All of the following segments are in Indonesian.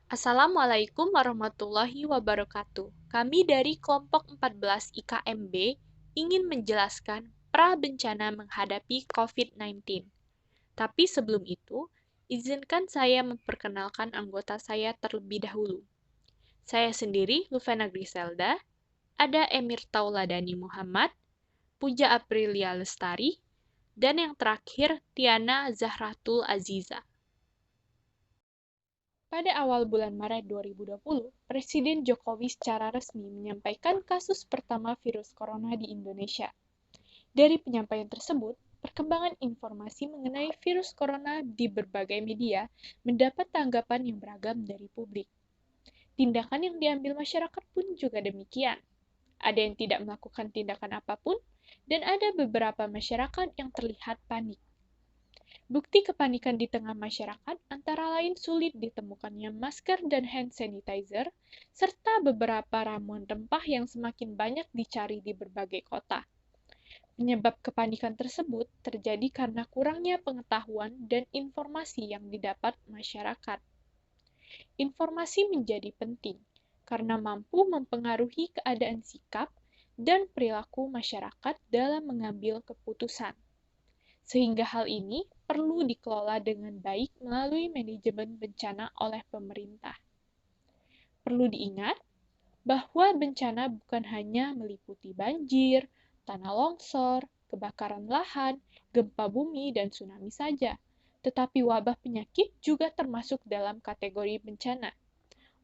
Assalamualaikum warahmatullahi wabarakatuh. Kami dari kelompok 14 IKMB ingin menjelaskan pra-bencana menghadapi COVID-19. Tapi sebelum itu, izinkan saya memperkenalkan anggota saya terlebih dahulu. Saya sendiri, Luvena Griselda, ada Emir Tauladani Muhammad, Puja Aprilia Lestari, dan yang terakhir Tiana Zahratul Aziza. Pada awal bulan Maret 2020, Presiden Jokowi secara resmi menyampaikan kasus pertama virus corona di Indonesia. Dari penyampaian tersebut, perkembangan informasi mengenai virus corona di berbagai media mendapat tanggapan yang beragam dari publik. Tindakan yang diambil masyarakat pun juga demikian. Ada yang tidak melakukan tindakan apapun, dan ada beberapa masyarakat yang terlihat panik. Bukti kepanikan di tengah masyarakat antara lain sulit ditemukannya masker dan hand sanitizer, serta beberapa ramuan rempah yang semakin banyak dicari di berbagai kota. Penyebab kepanikan tersebut terjadi karena kurangnya pengetahuan dan informasi yang didapat masyarakat. Informasi menjadi penting karena mampu mempengaruhi keadaan sikap dan perilaku masyarakat dalam mengambil keputusan. Sehingga hal ini perlu dikelola dengan baik melalui manajemen bencana oleh pemerintah. Perlu diingat bahwa bencana bukan hanya meliputi banjir, tanah longsor, kebakaran lahan, gempa bumi, dan tsunami saja, tetapi wabah penyakit juga termasuk dalam kategori bencana.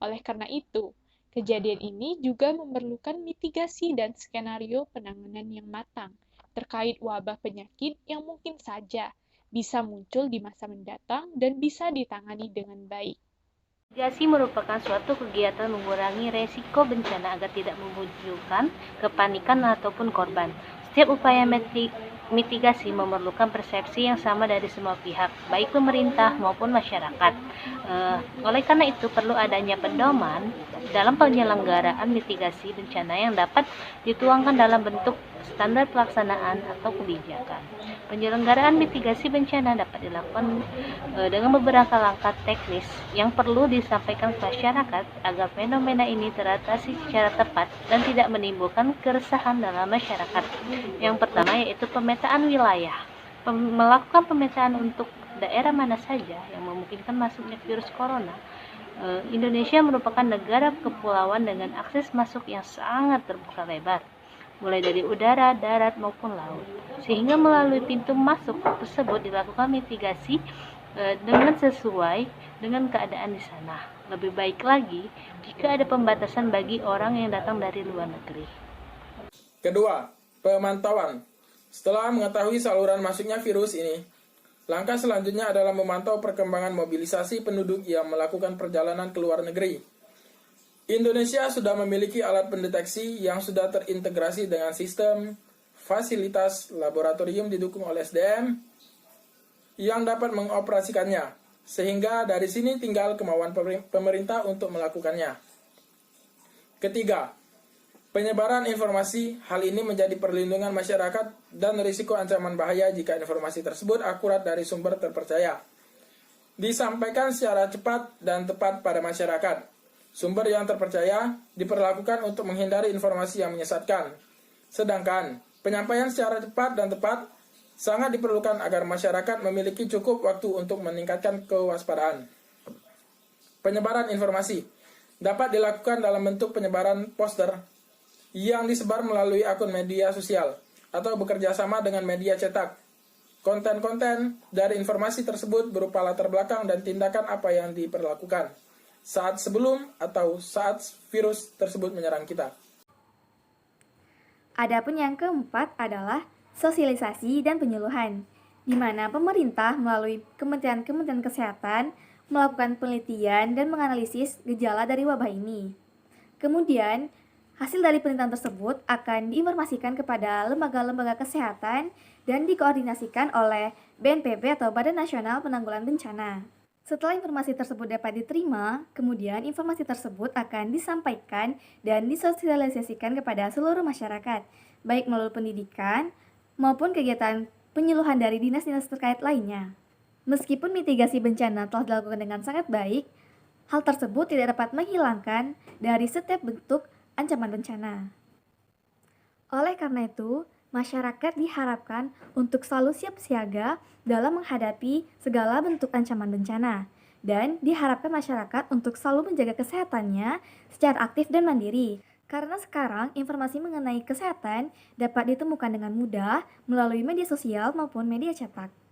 Oleh karena itu, kejadian ini juga memerlukan mitigasi dan skenario penanganan yang matang terkait wabah penyakit yang mungkin saja bisa muncul di masa mendatang dan bisa ditangani dengan baik. Mitigasi merupakan suatu kegiatan mengurangi resiko bencana agar tidak memunculkan kepanikan ataupun korban. Setiap upaya mitigasi memerlukan persepsi yang sama dari semua pihak, baik pemerintah maupun masyarakat. Oleh karena itu, perlu adanya pedoman dalam penyelenggaraan mitigasi bencana yang dapat dituangkan dalam bentuk standar pelaksanaan atau kebijakan. Penyelenggaraan mitigasi bencana dapat dilakukan dengan beberapa langkah teknis yang perlu disampaikan ke masyarakat agar fenomena ini teratasi secara tepat dan tidak menimbulkan keresahan dalam masyarakat. Yang pertama yaitu pemetaan wilayah. Melakukan pemetaan untuk daerah mana saja yang memungkinkan masuknya virus corona. Indonesia merupakan negara kepulauan dengan akses masuk yang sangat terbuka lebar, mulai dari udara, darat, maupun laut. Sehingga melalui pintu masuk tersebut dilakukan mitigasi dengan sesuai dengan keadaan di sana. Lebih baik lagi jika ada pembatasan bagi orang yang datang dari luar negeri. Kedua, pemantauan. Setelah mengetahui saluran masuknya virus ini, langkah selanjutnya adalah memantau perkembangan mobilisasi penduduk yang melakukan perjalanan ke luar negeri. Indonesia sudah memiliki alat pendeteksi yang sudah terintegrasi dengan sistem fasilitas laboratorium didukung oleh SDM yang dapat mengoperasikannya, sehingga dari sini tinggal kemauan pemerintah untuk melakukannya. Ketiga, penyebaran informasi. Hal ini menjadi perlindungan masyarakat dan risiko ancaman bahaya jika informasi tersebut akurat dari sumber terpercaya. Disampaikan secara cepat dan tepat pada masyarakat. Sumber yang terpercaya diperlakukan untuk menghindari informasi yang menyesatkan. Sedangkan penyampaian secara cepat dan tepat sangat diperlukan agar masyarakat memiliki cukup waktu untuk meningkatkan kewaspadaan. Penyebaran informasi dapat dilakukan dalam bentuk penyebaran poster yang disebar melalui akun media sosial atau bekerja sama dengan media cetak. Konten-konten dari informasi tersebut berupa latar belakang dan tindakan apa yang diperlakukan saat sebelum atau saat virus tersebut menyerang kita. Adapun yang keempat adalah sosialisasi dan penyuluhan, di mana pemerintah melalui Kementerian Kesehatan melakukan penelitian dan menganalisis gejala dari wabah ini. Kemudian, hasil dari penelitian tersebut akan diinformasikan kepada lembaga-lembaga kesehatan dan dikoordinasikan oleh BNPB atau Badan Nasional Penanggulangan Bencana. Setelah informasi tersebut dapat diterima, kemudian informasi tersebut akan disampaikan dan disosialisasikan kepada seluruh masyarakat, baik melalui pendidikan maupun kegiatan penyuluhan dari dinas-dinas terkait lainnya. Meskipun mitigasi bencana telah dilakukan dengan sangat baik, Hal tersebut tidak dapat menghilangkan dari setiap bentuk ancaman bencana. Oleh karena itu, masyarakat diharapkan untuk selalu siap siaga dalam menghadapi segala bentuk ancaman bencana, dan diharapkan masyarakat untuk selalu menjaga kesehatannya secara aktif dan mandiri. Karena sekarang informasi mengenai kesehatan dapat ditemukan dengan mudah melalui media sosial maupun media cetak.